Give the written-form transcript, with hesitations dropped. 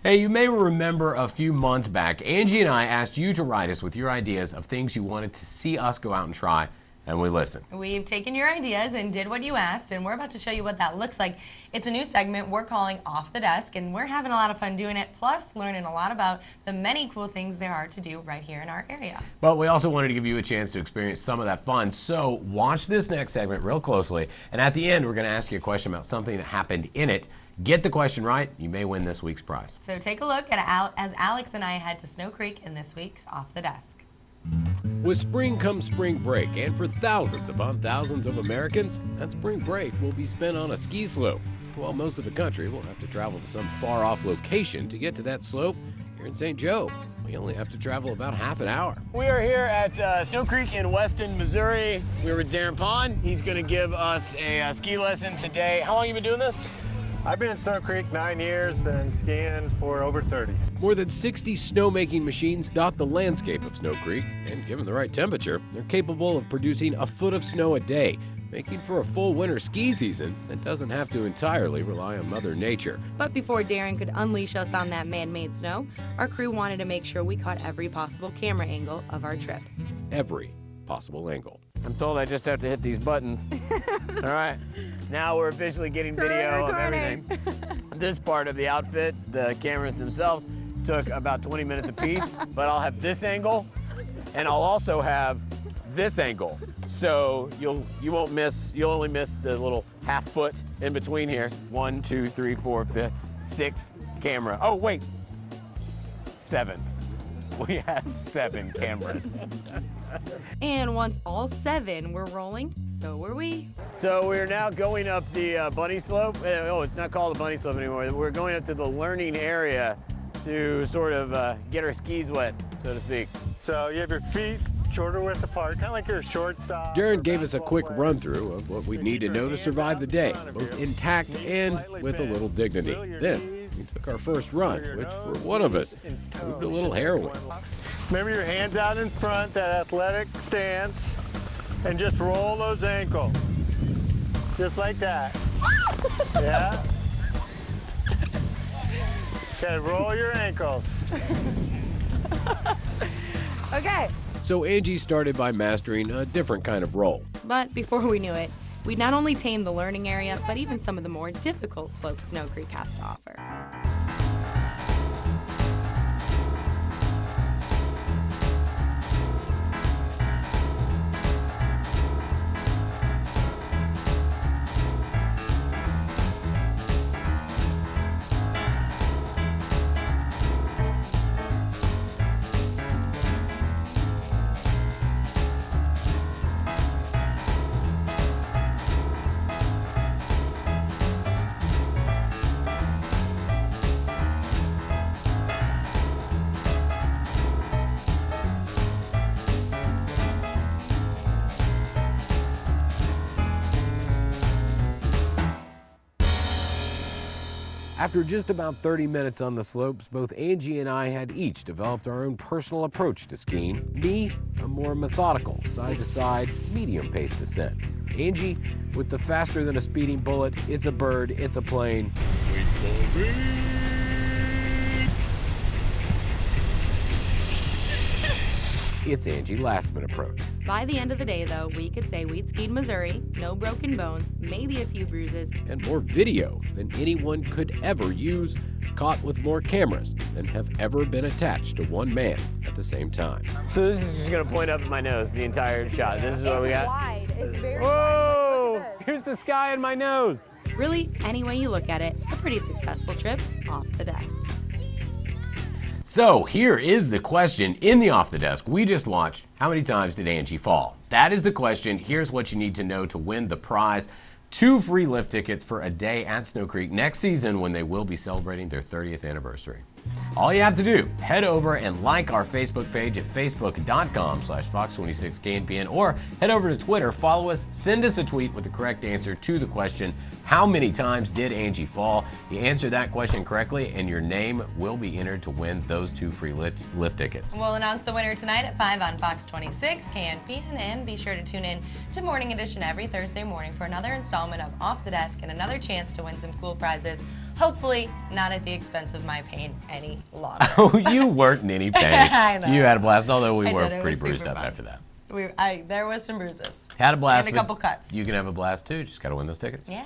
Hey, you may remember a few months back, Angie and I asked you to write us with your ideas of things you wanted to see us go out and try, and we listened. We've taken your ideas and did what you asked, and we're about to show you what that looks like. It's a new segment we're calling Off the Desk, and we're having a lot of fun doing it, plus learning a lot about the many cool things there are to do right here in our area. But we also wanted to give you a chance to experience some of that fun, so watch this next segment real closely, and at the end, we're going to ask you a question about something that happened in it. Get the question right, you may win this week's prize. So take a look at as Alex and I head to Snow Creek in this week's Off the Desk. With spring comes spring break, and for thousands upon thousands of Americans, that spring break will be spent on a ski slope. While most of the country will have to travel to some far-off location to get to that slope, here in St. Joe, we only have to travel about half an hour. We are here at Snow Creek in Weston, Missouri. We're with Darren Pond. He's going to give us a ski lesson today. How long have you been doing this? I've been in Snow Creek 9 years, been skiing for over 30. More than 60 snowmaking machines dot the landscape of Snow Creek, and given the right temperature, they're capable of producing a foot of snow a day, making for a full winter ski season that doesn't have to entirely rely on Mother Nature. But before Darren could unleash us on that man-made snow, our crew wanted to make sure we caught every possible camera angle of our trip. Every possible angle. I'm told I just have to hit these buttons. All right, now we're officially getting video of everything. This part of the outfit, the cameras themselves, took about 20 minutes apiece, but I'll have this angle, and I'll also have this angle. So you'll only miss the little half foot in between here. 1, 2, 3, 4, 5, 6th camera. Oh wait, 7th. We have 7 cameras. And once all 7 were rolling, so were we. So we're now going up the bunny slope. Oh, it's not called a bunny slope anymore. We're going up to the learning area to sort of get our skis wet, so to speak. So you have your feet shoulder width apart, kind of like your shortstop. Darren gave us a quick run-through of what we need to know to survive the day, both intact and with a little dignity. Then we took our first run, which for one of us proved a little harrowing. Remember your hands out in front, that athletic stance, and just roll those ankles. Just like that. Yeah? Okay, roll your ankles. Okay. So Angie started by mastering a different kind of roll. But before we knew it, we'd not only tamed the learning area, but even some of the more difficult slopes Snow Creek has to offer. After just about 30 minutes on the slopes, both Angie and I had each developed our own personal approach to skiing. Me, a more methodical, side-to-side, medium-paced descent. Angie, with the faster than a speeding bullet, it's a bird, it's a plane. Wait for me. It's Angie Lastman approach. By the end of the day, though, we could say we'd skied Missouri, no broken bones, maybe a few bruises, and more video than anyone could ever use, caught with more cameras than have ever been attached to one man at the same time. So this is just gonna point up at my nose the entire shot. This is what we got. It's wide. It's very Whoa! wide. Look at this. Here's the sky in my nose. Really, any way you look at it, a pretty successful trip off the desk. So here is the question in the Off the Desk we just watched. How many times did Angie fall? That is the question. Here's what you need to know to win the prize. 2 free lift tickets for a day at Snow Creek next season when they will be celebrating their 30th anniversary. All you have to do, head over and like our Facebook page at facebook.com/Fox26KNPN, or head over to Twitter, follow us, send us a tweet with the correct answer to the question, how many times did Angie fall? You answer that question correctly and your name will be entered to win those 2 free lift tickets. We'll announce the winner tonight at 5 on Fox 26 KNPN, and be sure to tune in to Morning Edition every Thursday morning for another installment of Off the Desk and another chance to win some cool prizes Hopefully not at the expense of my pain any longer. Oh, you weren't in any pain. I know. You had a blast, although we I were did. It pretty was bruised super up fun. after that. There was some bruises. Had a blast. And a but couple cuts. You can have a blast too. Just got to win those tickets. Yeah.